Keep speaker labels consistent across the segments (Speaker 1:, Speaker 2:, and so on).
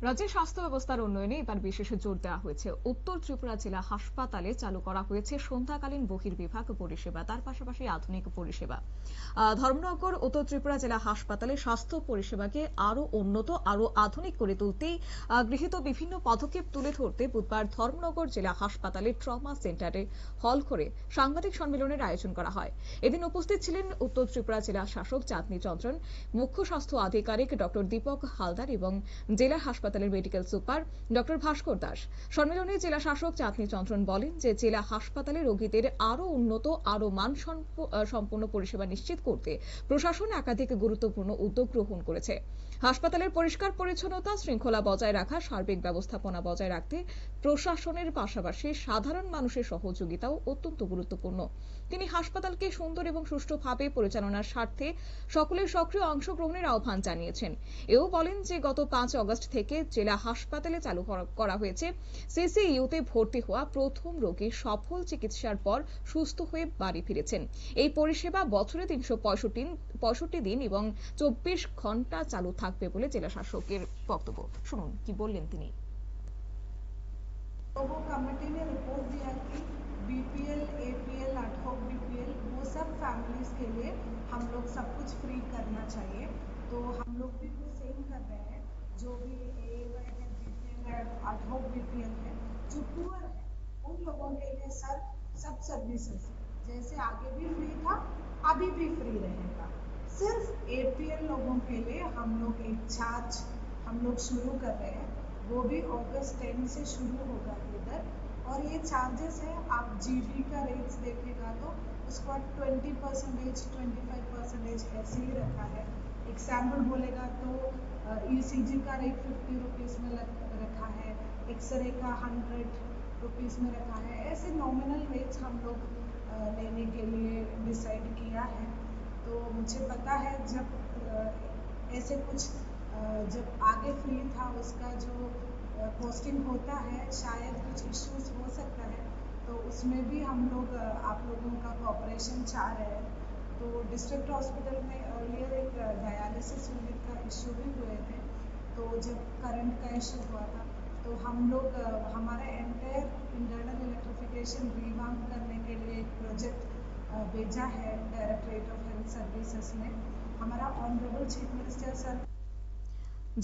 Speaker 1: রাজ্যের স্বাস্থ্য ব্যবস্থার উন্নয়নে এবার বিশেষ জোর দেওয়া হয়েছে। উত্তর ত্রিপুরা জেলা হাসপাতালে চালু করা হয়েছে সন্ধ্যাকালীন বহির্বিভাগ পরিষেবা, তার পাশাপাশি আধুনিক পরিষেবা। ধর্মনগর উত্তর ত্রিপুরা জেলা হাসপাতালে স্বাস্থ্য পরিষেবাকে আরো উন্নত, আরো আধুনিক করে তুলতেই গৃহীত বিভিন্ন পদক্ষেপ তুলে ধরতে বুধবার ধর্মনগর জেলা হাসপাতালে ট্রমা সেন্টারে হল করে সাংবাদিক সম্মেলনের আয়োজন করা হয়। এদিন উপস্থিত ছিলেন উত্তর ত্রিপুরা জেলা শাসক চাঁদনী চন্দ্রন, মুখ্য স্বাস্থ্য আধিকারিক ডক্টর দীপক হালদার এবং জেলা হাসপাতালের মেডিকেল সুপার ডক্টর ভাস্কর দাস। সম্মেলনে জেলা শাসক চাঁদনী চন্দ্রন বলেন যে জেলা হাসপাতালে রোগীদের আরো উন্নত, আরো মানসম্পন্ন পরিষেবা নিশ্চিত করতে প্রশাসন একাধিক গুরুত্বপূর্ণ উদ্যোগ গ্রহণ করেছে। হাসপাতালের পরিষ্কার পরিচ্ছন্নতা, শৃঙ্খলা বজায় রাখা, সার্বিক ব্যবস্থাপনা বজায় রাখতে প্রশাসনের পাশাপাশি সাধারণ মানুষের সহযোগিতাও অত্যন্ত গুরুত্বপূর্ণ। তিনি হাসপাতালকে সুন্দর এবং সুষ্ঠুভাবে পরিচালনার স্বার্থে সকলের সক্রিয় অংশগ্রহণের আহ্বান জানিয়েছেন। এও বলেন যে গত 5 অগস্ট থেকে জেলা হাসপাতালে চালু করা হয়েছে সিসিইউতে ভর্তি হওয়া প্রথম রোগী সফল চিকিৎসার পর সুস্থ হয়ে বাড়ি ফিরেছেন। এই পরিষেবা বছরে 365 দিন এবং 24 ঘন্টা চালু থাকবে বলে জেলা শাসকের বক্তব্য। শুনুন কি বললেন তিনি।
Speaker 2: लोगों कमेटी ने रिपोर्ट दिया कि बीपीएल, एपीएल, एडहॉक बीपीएल वो सब फैमिलीज के लिए हम लोग सब कुछ फ्री करना चाहिए। तो हम लोग भी वो सेम कर रहे हैं। जो भी एवाई है, बीपीएल है, एडहॉक बीपीएल है, जो पुअर है उन लोगों के लिए सर सब सर्विसेज जैसे आगे भी फ्री था, अभी भी फ्री रहेगा। सिर्फ एपीएल लोगों के लिए हम लोग एक चार्ज हम लोग शुरू कर रहे हैं, वो भी अगस्त 10 से शुरू होगा इधर। और ये चार्जेस है, आप जीबी का रेट्स देखेगा तो उसका 20%, 25% ऐसे ही रखा है। एग्जाम्पल बोलेगा तो ईसीजी का रेट 50 रुपीज़ में रखा है, एक्सरे का 100 रुपीज़ में रखा है। ऐसे नॉमिनल रेट्स हम लोग लेने के लिए डिसाइड किया है। तो मुझे पता है जब ऐसे कुछ जब आगे फ्री था उसका जो पोस्टिंग होता है शायद कुछ इश्यूज हो सकता है, तो उसमें भी हम लोग आप लोगों का कोऑपरेशन चाह रहे हैं। तो डिस्ट्रिक्ट हॉस्पिटल में अर्लियर एक डायलिसिस यूनिट का इश्यू भी हुए थे, तो जब करंट का इश्यू हुआ था तो हम लोग हमारा एंटायर इंटरनल इलेक्ट्रिफिकेशन रिवाम्प करने के लिए एक प्रोजेक्ट भेजा है डायरेक्टरेट ऑफ हेल्थ सर्विसेज में। हमारा ऑनरेबल चीफ मिनिस्टर सर।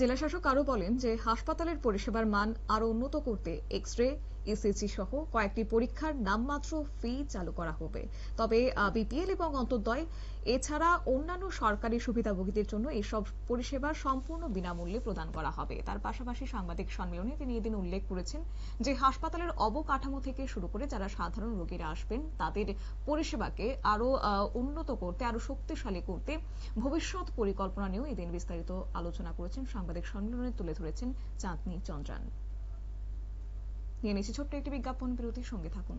Speaker 1: জেলা শাসক আরো বলেন যে হাসপাতালের পরিষেবার মান আরো উন্নত করতে এক্স-রে, ইসিজি সহ কয়েকটি পরীক্ষার নামমাত্র ফি চালু করা হবে। তবে বিপিএল এবং অন্তর্দয় এছাড়া অন্যান্য সরকারি সুবিধাভোগীদের জন্য এইসব পরিষেবা সম্পূর্ণ বিনামূল্যে প্রদান করা হবে। তার পাশাপাশি সাংবাদিক সম্মেলনে তিনি এদিন উল্লেখ করেছেন যে হাসপাতালের অবকাঠামো থেকে শুরু করে যারা সাধারণ রোগীরা আসবেন তাদের পরিষেবাকে আরো উন্নত করতে, আরো শক্তিশালী করতে ভবিষ্যৎ পরিকল্পনা নিয়েও এদিন বিস্তারিত আলোচনা করেছেন। সাংবাদিক সম্মেলনে তুলে ধরেছেন চাঁদনী চন্দ্রন। নিয়ে নিচ্ছি ছোট্ট একটি বিজ্ঞাপন বিরতির সঙ্গে থাকুন।